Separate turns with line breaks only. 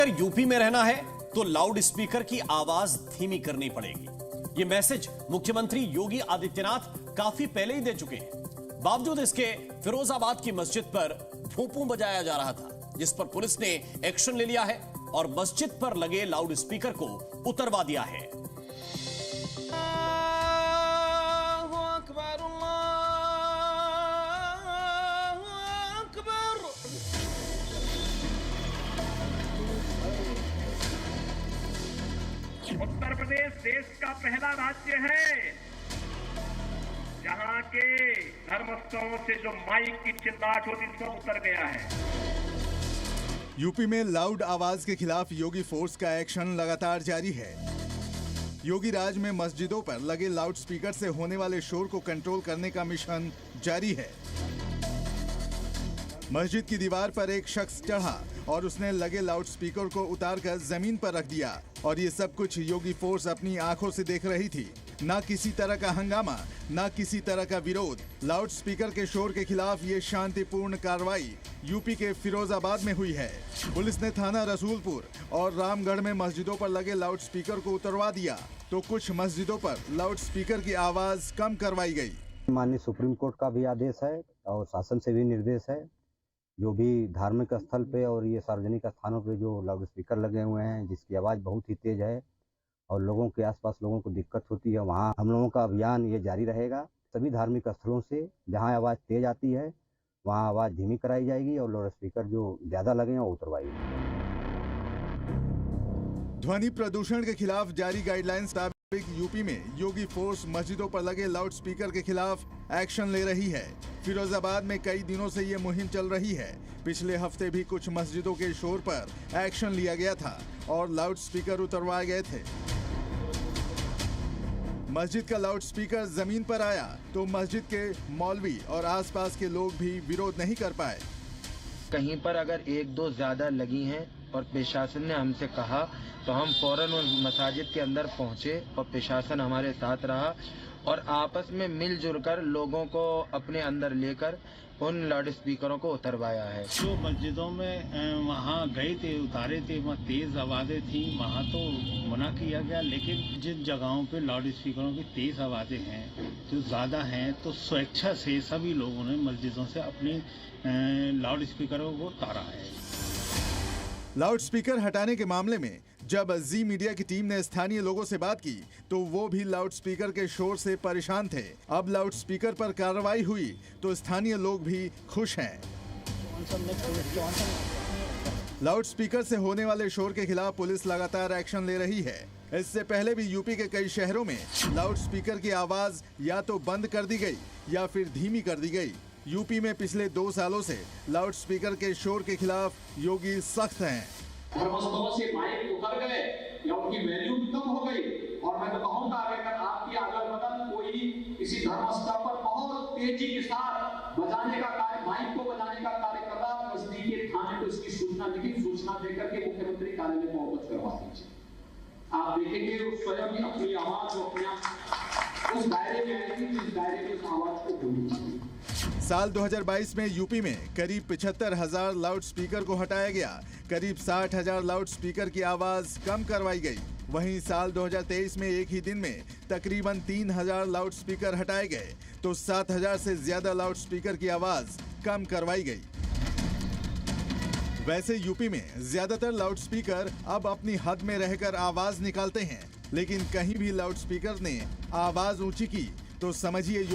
अगर यूपी में रहना है तो लाउड स्पीकर की आवाज धीमी करनी पड़ेगी। यह मैसेज मुख्यमंत्री योगी आदित्यनाथ काफी पहले ही दे चुके हैं। बावजूद इसके फिरोजाबाद की मस्जिद पर फूंपू बजाया जा रहा था, जिस पर पुलिस ने एक्शन ले लिया है और मस्जिद पर लगे लाउड स्पीकर को उतरवा दिया है।
उत्तर प्रदेश देश का पहला राज्य है जहां के धर्मस्थलों से जो माइक की चिल्लाहट होती सब उतर गया है।
यूपी में लाउड आवाज के खिलाफ योगी फोर्स का एक्शन लगातार जारी है। योगी राज में मस्जिदों पर लगे लाउड स्पीकर से होने वाले शोर को कंट्रोल करने का मिशन जारी है। मस्जिद की दीवार पर एक शख्स चढ़ा और उसने लगे लाउड स्पीकर को उतारकर जमीन पर रख दिया और ये सब कुछ योगी फोर्स अपनी आंखों से देख रही थी। ना किसी तरह का हंगामा, ना किसी तरह का विरोध। लाउड स्पीकर के शोर के खिलाफ ये शांतिपूर्ण कार्रवाई यूपी के फिरोजाबाद में हुई है। पुलिस ने थाना रसूलपुर और रामगढ़ में मस्जिदों पर लगे लाउड स्पीकर को उतरवा दिया तो कुछ मस्जिदों पर लाउड स्पीकर की आवाज कम करवाई गई।
माननीय सुप्रीम कोर्ट का भी आदेश है और शासन से भी निर्देश है, जो भी धार्मिक स्थल पे और ये सार्वजनिक स्थानों पे जो लाउड स्पीकर लगे हुए हैं जिसकी आवाज़ बहुत ही तेज है और लोगों के आसपास लोगों को दिक्कत होती है, वहाँ हम लोगों का अभियान ये जारी रहेगा। सभी धार्मिक स्थलों से जहाँ आवाज़ तेज आती है वहाँ आवाज़ धीमी कराई जाएगी और लाउड स्पीकर जो ज़्यादा लगे हैं वो उतरवाई जाएगी।
ध्वनि प्रदूषण के खिलाफ जारी गाइडलाइंस मुताबिक यूपी में योगी फोर्स मस्जिदों पर लगे लाउड स्पीकर के खिलाफ एक्शन ले रही है। फिरोजाबाद में कई दिनों से ये मुहिम चल रही है। पिछले हफ्ते भी कुछ मस्जिदों के शोर पर एक्शन लिया गया था और लाउड स्पीकर उतरवाए गए थे। मस्जिद का लाउड स्पीकर जमीन पर आया तो मस्जिद के मौलवी और आसपास के लोग भी विरोध नहीं कर पाए।
कहीं पर अगर एक दो ज्यादा लगी हैं और प्रशासन ने हमसे कहा तो हम फौरन उस मस्जिद के अंदर पहुंचे और प्रशासन हमारे साथ रहा और आपस में मिलजुल कर लोगों को अपने अंदर लेकर उन लाउड स्पीकरों को उतरवाया है।
जो मस्जिदों में वहाँ गए थे, उतारे थे, वहाँ तेज आवाज़ें थी, वहाँ तो मना किया गया, लेकिन जिन जगहों पे लाउड स्पीकरों की तेज आवाज़ें हैं जो ज़्यादा हैं तो स्वेच्छा से सभी लोगों ने मस्जिदों से अपनी लाउड स्पीकरों को उतारा है।
लाउड स्पीकर हटाने के मामले में जब जी मीडिया की टीम ने स्थानीय लोगों से बात की तो वो भी लाउड स्पीकर के शोर से परेशान थे। अब लाउड स्पीकर पर कार्रवाई हुई तो स्थानीय लोग भी खुश हैं। लाउड स्पीकर से होने वाले शोर के खिलाफ पुलिस लगातार एक्शन ले रही है। इससे पहले भी यूपी के कई शहरों में लाउड स्पीकर की आवाज या तो बंद कर दी गई या फिर धीमी कर दी गई। यूपी में पिछले 2 सालों से लाउड स्पीकर के शोर के खिलाफ योगी सख्त हैं।
धर्मस्थलों से माइक उतर गए या उनकी वैल्यू कम हो गई और मैं तो कहूँगा अगर आपकी अगल बगल कोई किसी धर्मस्थल पर बहुत तेजी के साथ बजाने का कार्य, माइक को बजाने का कार्य कर रहा, नजदीकी थाने को इसकी सूचना लिखित सूचना देकर के मुख्यमंत्री कार्यालय में अवगत करवा दीजिए। आप देखेंगे स्वयं ही अपनी आवाज को अपने उस दायरे में आएगी जिस दायरे में उस आवाज को होनी चाहिए।
साल 2022 में यूपी में करीब 75,000 लाउड स्पीकर को हटाया गया। करीब 60,000 लाउड स्पीकर की आवाज कम करवाई गई। वहीं साल 2023 में एक ही दिन में तकरीबन 3,000 लाउड स्पीकर हटाए गए तो 7,000 से ज्यादा लाउड स्पीकर की आवाज कम करवाई गई। वैसे यूपी में ज्यादातर लाउड स्पीकर अब अपनी हद में रहकर आवाज निकालते हैं, लेकिन कहीं भी लाउड स्पीकर ने आवाज ऊंची की तो समझिए